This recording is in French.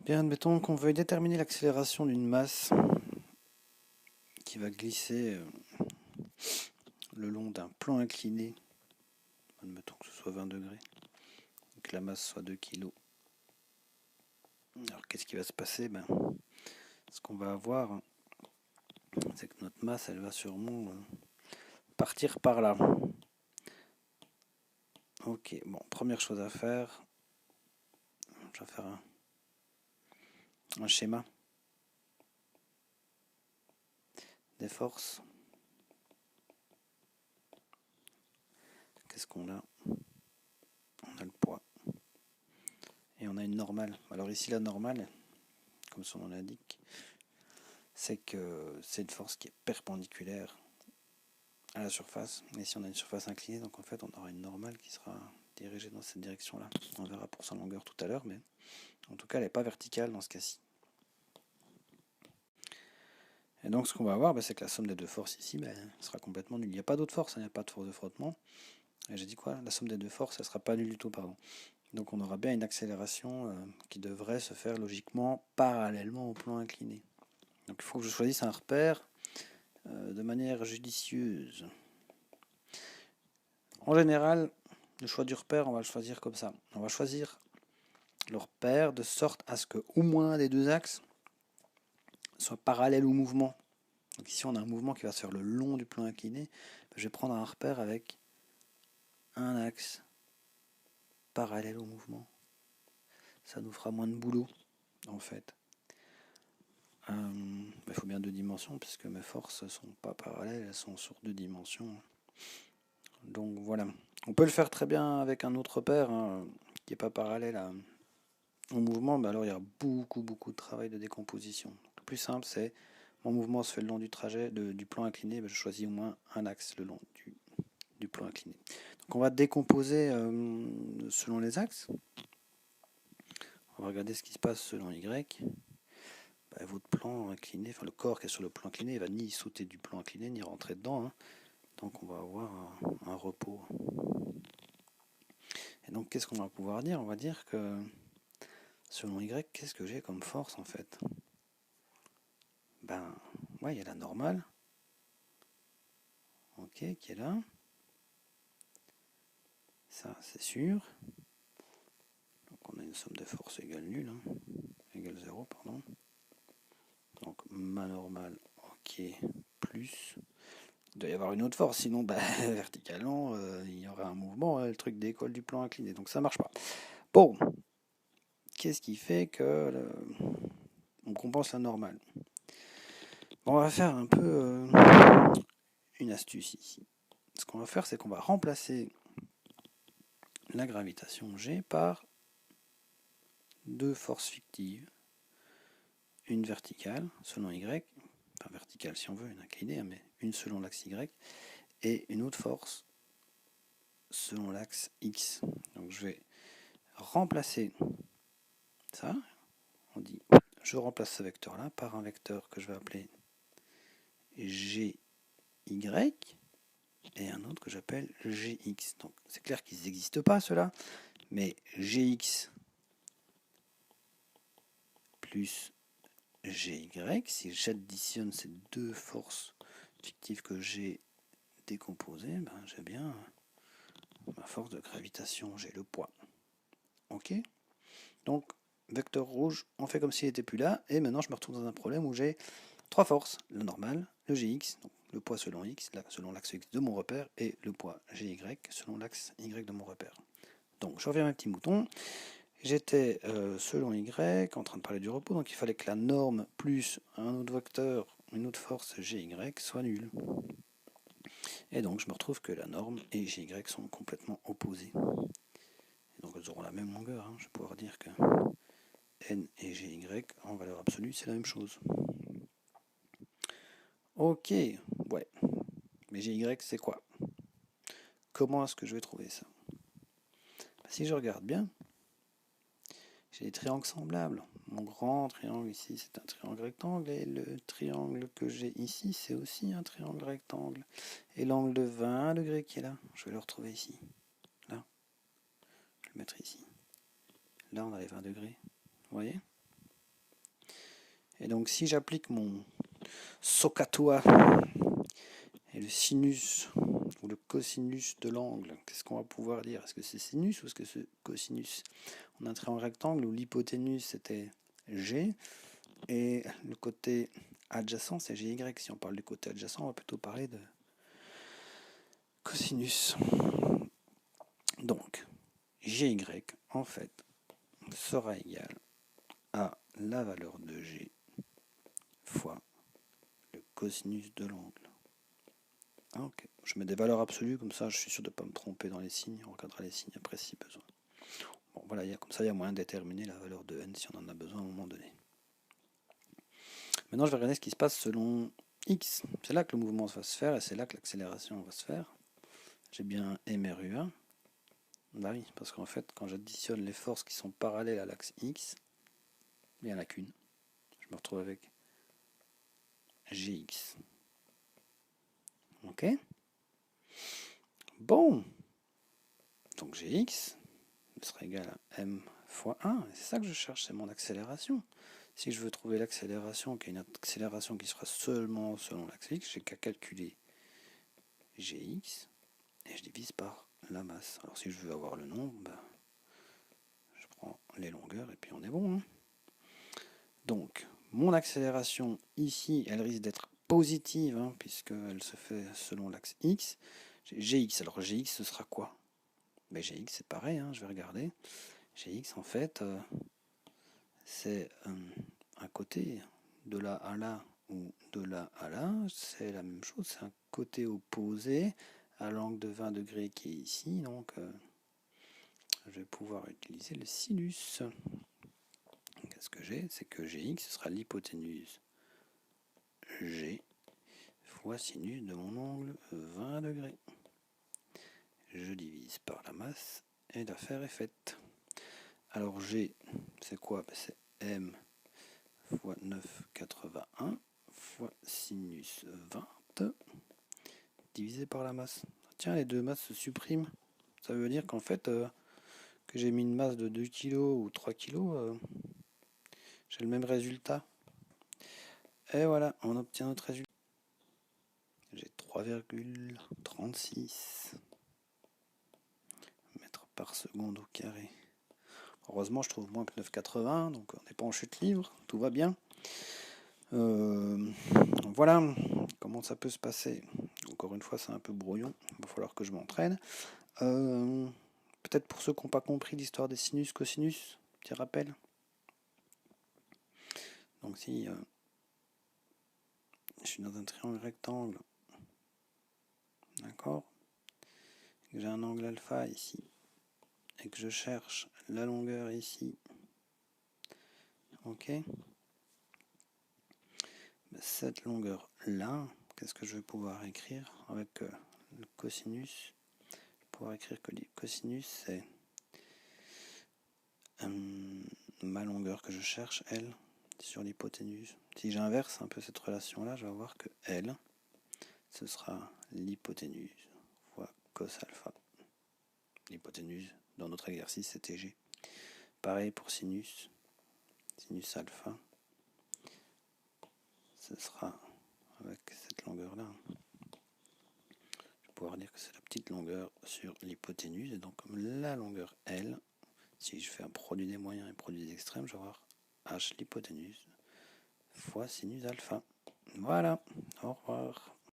Bien, admettons qu'on veuille déterminer l'accélération d'une masse qui va glisser le long d'un plan incliné, admettons que ce soit 20 degrés, et que la masse soit 2 kg. Alors qu'est-ce qui va se passer? Ce qu'on va avoir, c'est que notre masse, elle va sûrement partir par là. Ok, bon, première chose à faire, je vais faire un schéma des forces. Qu'est-ce qu'on a? On a le poids. Et on a une normale. Alors ici, la normale, comme son nom l'indique, c'est que c'est une force qui est perpendiculaire à la surface. Et si on a une surface inclinée, donc en fait, on aura une normale qui sera dirigée dans cette direction-là. On verra pour sa longueur tout à l'heure, mais en tout cas, elle n'est pas verticale dans ce cas-ci. Et donc, ce qu'on va avoir, c'est que la somme des deux forces ici sera complètement nulle. Il n'y a pas d'autre force, il n'y a pas de force de frottement. Et j'ai dit quoi? La somme des deux forces, elle ne sera pas nulle du tout, pardon. Donc, on aura bien une accélération qui devrait se faire logiquement parallèlement au plan incliné. Donc, il faut que je choisisse un repère de manière judicieuse. En général, le choix du repère, on va le choisir comme ça. On va choisir le repère de sorte à ce que au moins des deux axes soient parallèles au mouvement. Donc ici, on a un mouvement qui va se faire le long du plan incliné. Je vais prendre un repère avec un axe parallèle au mouvement. Ça nous fera moins de boulot, en fait. Il faut bien deux dimensions, puisque mes forces ne sont pas parallèles, elles sont sur deux dimensions. Donc voilà. On peut le faire très bien avec un autre repère qui n'est pas parallèle au mouvement. Alors il y a beaucoup de travail de décomposition. Le plus simple, c'est mon mouvement se fait le long du trajet, du plan incliné, je choisis au moins un axe le long du plan incliné. Donc on va décomposer selon les axes. On va regarder ce qui se passe selon Y. Votre plan incliné, enfin le corps qui est sur le plan incliné, il va ni sauter du plan incliné, ni rentrer dedans. Donc on va avoir un repos. Et donc qu'est-ce qu'on va pouvoir dire? On va dire que selon Y, qu'est-ce que j'ai comme force en fait? Il y a la normale, ok, qui est là. Ça, c'est sûr. Donc on a une somme de forces égale nulle, égale 0, pardon. Donc ma normale, ok, plus. Il doit y avoir une autre force, sinon verticalement, il y aura un mouvement, le truc décolle du plan incliné, donc ça marche pas. Bon, qu'est-ce qui fait que on compense la normale? On va faire un peu une astuce ici. Ce qu'on va faire, c'est qu'on va remplacer la gravitation G par deux forces fictives. Une verticale selon Y, enfin verticale si on veut, une inclinée, mais une selon l'axe Y, et une autre force selon l'axe X. Donc je vais remplacer ça. On dit, je remplace ce vecteur-là par un vecteur que je vais appeler GY et un autre que j'appelle GX. Donc c'est clair qu'ils n'existent pas ceux-là, mais GX plus GY, si j'additionne ces deux forces fictives que j'ai décomposées, j'ai bien ma force de gravitation, j'ai le poids. Ok? Donc, vecteur rouge, on fait comme s'il n'était plus là, et maintenant je me retrouve dans un problème où j'ai trois forces, le normal, le Gx, donc le poids selon X, selon l'axe X de mon repère, et le poids Gy selon l'axe Y de mon repère. Donc je reviens à mes petits moutons. J'étais selon Y en train de parler du repos, donc il fallait que la norme plus un autre vecteur, une autre force Gy soit nulle. Et donc je me retrouve que la norme et Gy sont complètement opposées. Et donc elles auront la même longueur. Je vais pouvoir dire que N et Gy en valeur absolue c'est la même chose. Ok, ouais. Mais Gy c'est quoi? Comment est-ce que je vais trouver ça? Si je regarde bien, j'ai des triangles semblables. Mon grand triangle ici, c'est un triangle rectangle, et le triangle que j'ai ici, c'est aussi un triangle rectangle. Et l'angle de 20 degrés qui est là, je vais le retrouver ici. Je vais le mettre ici. Là, on a les 20 degrés. Vous voyez? Et donc si j'applique mon SOHCAHTOA et le sinus ou le cosinus de l'angle, qu'est-ce qu'on va pouvoir dire? Est-ce que c'est sinus ou est-ce que c'est cosinus? On a un triangle rectangle où l'hypoténuse c'était G et le côté adjacent c'est GY. Si on parle du côté adjacent, on va plutôt parler de cosinus. Donc GY en fait sera égal à la valeur de G fois le cosinus de l'angle. Ok, je mets des valeurs absolues, comme ça je suis sûr de ne pas me tromper dans les signes, on regardera les signes après si besoin. Bon voilà, comme ça il y a moyen de déterminer la valeur de n si on en a besoin à un moment donné. Maintenant je vais regarder ce qui se passe selon x. C'est là que le mouvement va se faire et c'est là que l'accélération va se faire. J'ai bien MRU1. Bah oui, parce qu'en fait quand j'additionne les forces qui sont parallèles à l'axe x, il n'y en a qu'une. Je me retrouve avec Gx. Ok. Bon. Donc Gx sera égal à m fois 1. Et c'est ça que je cherche, c'est mon accélération. Si je veux trouver l'accélération, qui est une accélération qui sera seulement selon l'axe x, j'ai qu'à calculer Gx et je divise par la masse. Alors si je veux avoir le nombre, je prends les longueurs et puis on est bon. Hein. Donc, mon accélération ici, elle risque d'être positive, hein, puisqu'elle se fait selon l'axe x. Gx, alors Gx, ce sera quoi? Gx, c'est pareil, hein, je vais regarder. Gx, en fait, c'est un côté de là à là ou de là à là, c'est la même chose, c'est un côté opposé à l'angle de 20 degrés qui est ici, donc je vais pouvoir utiliser le sinus. Qu'est-ce que j'ai? C'est que Gx, ce sera l'hypoténuse G fois sinus de mon angle 20 degrés. Je divise par la masse et l'affaire est faite. Alors G, c'est quoi? C'est M fois 9,81 fois sinus 20 divisé par la masse. Tiens, les deux masses se suppriment. Ça veut dire qu'en fait, que j'ai mis une masse de 2 kg ou 3 kg, j'ai le même résultat. Et voilà, on obtient notre résultat. J'ai 3,36 mètres par seconde au carré. Heureusement, je trouve moins que 9,80, donc on n'est pas en chute libre, tout va bien. Voilà comment ça peut se passer. Encore une fois, c'est un peu brouillon, il va falloir que je m'entraîne. Peut-être pour ceux qui n'ont pas compris l'histoire des sinus, cosinus, petit rappel. Donc si je suis dans un triangle rectangle, d'accord, j'ai un angle alpha ici, et que je cherche la longueur ici, ok, cette longueur là, qu'est-ce que je vais pouvoir écrire avec le cosinus? Je vais pouvoir écrire que le cosinus c'est ma longueur que je cherche, L, sur l'hypoténuse. Si j'inverse un peu cette relation là, je vais voir que L, ce sera l'hypoténuse fois cos alpha. L'hypoténuse, dans notre exercice, c'était G. Pareil pour sinus. Sinus alpha, ce sera avec cette longueur-là. Je vais pouvoir dire que c'est la petite longueur sur l'hypoténuse. Et donc, comme la longueur L, si je fais un produit des moyens et produit des extrêmes, je vais avoir H l'hypoténuse fois sinus alpha. Voilà, au revoir.